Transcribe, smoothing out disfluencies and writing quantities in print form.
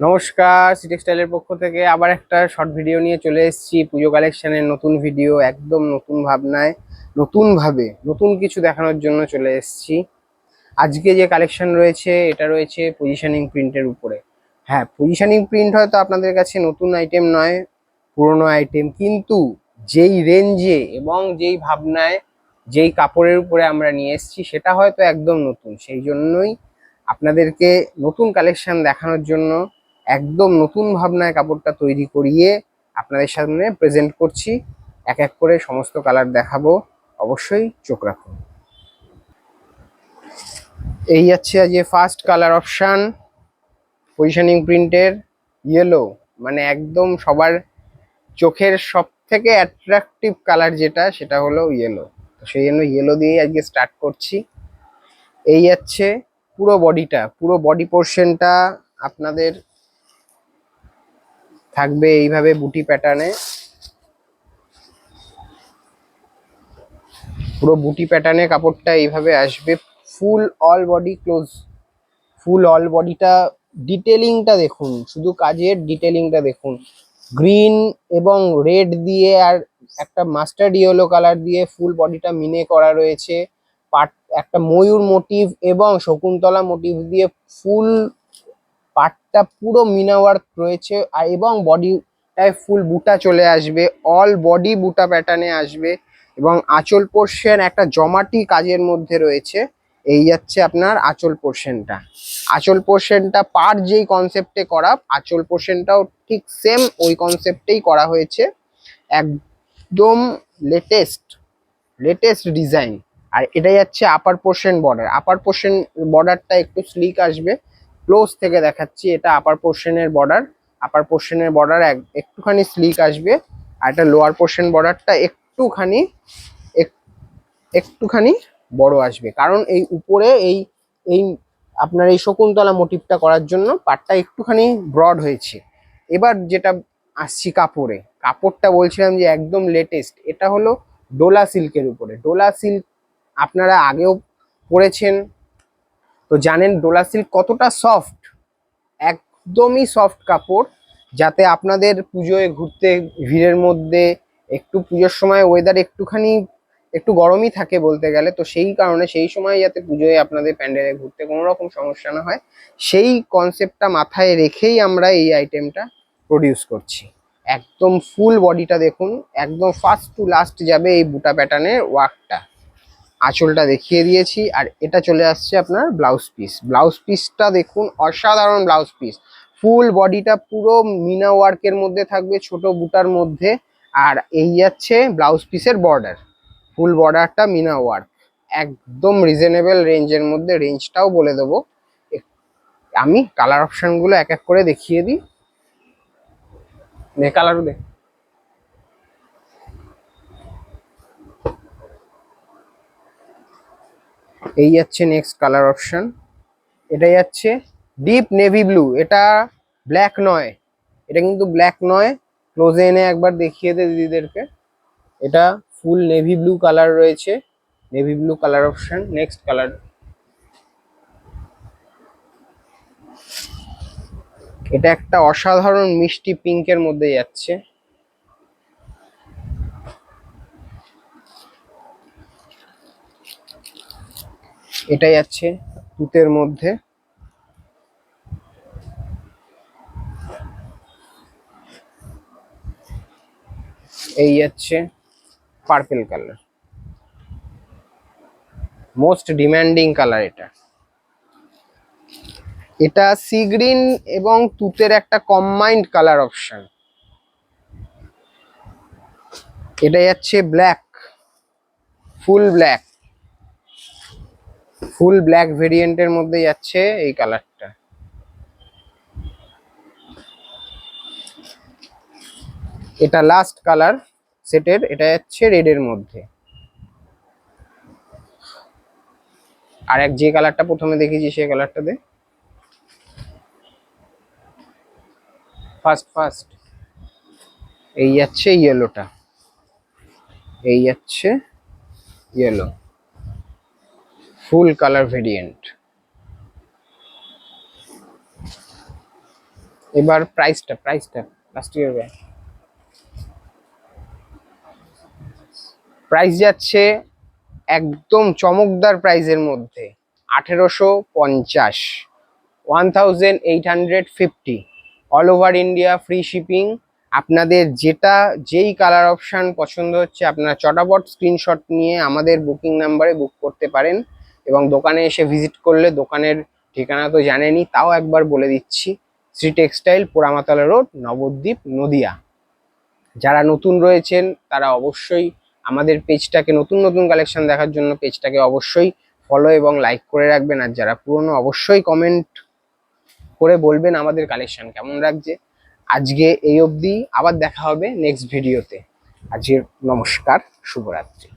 নমস্কার, সি টেক্সটাইলের পক্ষ থেকে আবার একটা শর্ট ভিডিও নিয়ে চলে এসেছি। পুজো কালেকশনের নতুন ভিডিও, একদম নতুন ভাবনায়, নতুন ভাবে নতুন কিছু দেখানোর জন্য চলে এসেছি। আজকে যে কালেকশন রয়েছে এটা রয়েছে পজিশনিং প্রিন্টের উপরে। হ্যাঁ, পজিশনিং প্রিন্ট হয়তো আপনাদের কাছে নতুন আইটেম নয়, পুরনো আইটেম, কিন্তু যেই রেঞ্জে এবং যেই ভাবনায় যেই কাপড়ের উপরে আমরা নিয়ে এসেছি সেটা হয়তো একদম নতুন। সেই জন্যই আপনাদেরকে নতুন কালেকশন দেখানোর জন্য একদম নতুন ভাবনায় কাপড়টা তৈরি করিয়ে আপনাদের সামনে প্রেজেন্ট করছি। এক এক করে সমস্ত কালার দেখাবো, অবশ্যই চোখ রাখুন। এই যাচ্ছে যে ফার্স্ট কালার অপশান পজিশনিং প্রিন্টের, ইয়েলো। মানে একদম সবার চোখের সব থেকে অ্যাট্রাকটিভ কালার যেটা, সেটা হলো ইয়েলো। তো সেই জন্য ইয়েলো দিয়েই আজকে স্টার্ট করছি। এই যাচ্ছে পুরো বডিটা, পুরো বডি পোর্শনটা আপনাদের থাকবে এইভাবে বুটি প্যাটার্নে। পুরো বুটি প্যাটার্নে কাপড়টা এইভাবে আসবে, ফুল অল বডি ক্লোজ, ফুল অল বডিটা। ডিটেলিংটা দেখুন, শুধু কাজের ডিটেলিংটা দেখুন। গ্রিন এবং রেড দিয়ে আর একটা মাস্টার্ড ইয়েলো কালার দিয়ে ফুল বডিটা মিনে করা রয়েছে। পাট একটা ময়ূর মোটিভ এবং শকুন্তলা মোটিভ দিয়ে ফুল পাটটা পুরো মিনা ওয়ার্ক রয়েছে। আর এবং বডিটায় ফুল বুটা চলে আসবে, অল বডি বুটা প্যাটার্নে আসবে। এবং আঁচল পোর্শন একটা জমাটি কাজের মধ্যে রয়েছে। এই যাচ্ছে আপনার আঁচল পোর্শনটা। আঁচল পোর্শনটা পার যেই কনসেপ্টে করা, আঁচল পোর্শনটাও ঠিক সেম ওই কনসেপ্টেই করা হয়েছে। একদম লেটেস্ট লেটেস্ট ডিজাইন। আর এটা যাচ্ছে আপার পোর্শন বর্ডার। আপার পোর্শন বর্ডারটা একটু স্লিক আসবে, ক্লোজ থেকে দেখাচ্ছি। এটা আপার পোর্শনের বর্ডার। আপার পোর্শনের বর্ডার একটুখানি স্লিক আসবে। আর এটা লোয়ার পোর্শন বর্ডারটা একটুখানি বড় আসবে, কারণ এই উপরে এই এই আপনার এই শকুন্তলা মোটিভটা করার জন্য পাটটা একটুখানি ব্রড হয়েছে। এবার যেটা আসছি কাপড়ে, কাপড়টা বলছিলাম যে একদম লেটেস্ট। এটা হলো ডোলা সিল্কের উপরে। ডোলা সিল্ক আপনারা আগেও পরেছেন, তো জানেন ডোলা সিল্ক কতটা সফট। একদমই সফট কাপড়, যাতে আপনাদের পুজোয় ঘুরতে ভিড়ের মধ্যে, একটু পুজোর সময় ওয়েদার একটু গরমই থাকে বলতে গেলে, তো সেই কারণে সেই সময় যাতে পুজোয় আপনাদের প্যান্ডেলে ঘুরতে কোনো রকম সমস্যা না হয়, সেই কনসেপ্টটা মাথায় রেখেই আমরা এই আইটেমটা প্রডিউস করছি। একদম ফুল বডিটা দেখুন, একদম ফার্স্ট টু লাস্ট যাবে এই বুটা প্যাটার্নের ওয়ার্কটা। আঁচলটা দেখিয়ে দিয়েছি। আর এটা চলে আসছে আপনার ব্লাউজ পিস। ব্লাউজ পিসটা দেখুন, অসাধারণ ব্লাউজ পিস। ফুল বডিটা পুরো মিনা ওয়ার্কের মধ্যে থাকবে, ছোট বুটার মধ্যে। আর এই যাচ্ছে ব্লাউজ পিসের বর্ডার, ফুল বর্ডারটা মিনা ওয়ার্ক। একদম রিজনেবল রেঞ্জের মধ্যে, রেঞ্জটাও বলে দেবো। আমি কালার অপশনগুলো এক এক করে দেখিয়ে দিই। কালার দেখ। এই যাচ্ছে নেক্সট কালার অপশন। এটা যাচ্ছে ডিপ নেভি ব্লু। এটা ব্ল্যাক নয়, এটা কিন্তু ব্ল্যাক নয়। ক্লোজে এনে একবার দেখিয়ে দে দিদিদেরকে। এটা ফুল নেভি ব্লু কালার রয়েছে, navy blue colour option. Next colour, এটা একটা অসাধারণ মিষ্টি পিঙ্কের মধ্যে যাচ্ছে। এটা যাচ্ছে তুতের মধ্যে। এই যাচ্ছে purple colour, most demanding colour এটা। এটা সি গ্রিন এবং তুতের একটা কম্বাইন্ড কালার অপশন। এটা যাচ্ছে black, full black, full black ভেরিয়েন্টের মধ্যে যাচ্ছে এই কালারটা। এটা লাস্ট কালার সেটের, এটা যাচ্ছে রেডের মধ্যে। আর এক যে কালারটা প্রথমে দেখেছি সেই কালারটা দে। ফার্স্ট ফার্স্ট এই যাচ্ছে ইয়েলোটা, এই যাচ্ছে ইয়েলো, ফুল কালার ভেরিয়েন্ট। এবার প্রাইসটা প্লাস্টিকের ব্যাগ প্রাইস যাচ্ছে একদম চমকদার প্রাইসের মধ্যে 1850, 1850, all over India free shipping. আপনাদের যেই কালার অপশান পছন্দ হচ্ছে আপনারা চটাপট স্ক্রিনশট নিয়ে আমাদের বুকিং নাম্বারে বুক করতে পারেন, এবং দোকানে এসে ভিজিট করলে দোকানের ঠিকানা তো জানেনই, তাও একবার বলে দিচ্ছি। Shri textile, Poramatala road, Nabadwip, Nadia. যারা নতুন রয়েছেন তারা অবশ্যই আমাদের পেজটাকে, নতুন নতুন কালেকশন দেখার জন্য পেজটাকে অবশ্যই ফলো এবং লাইক করে রাখবেন। আর যারা পুরনো অবশ্যই কমেন্ট করে বলবেন আমাদের কালেকশন কেমন লাগছে। আজকে এই অবধি, আবার দেখা হবে নেক্সট ভিডিওতে। আজকে নমস্কার, শুভরাত্রি।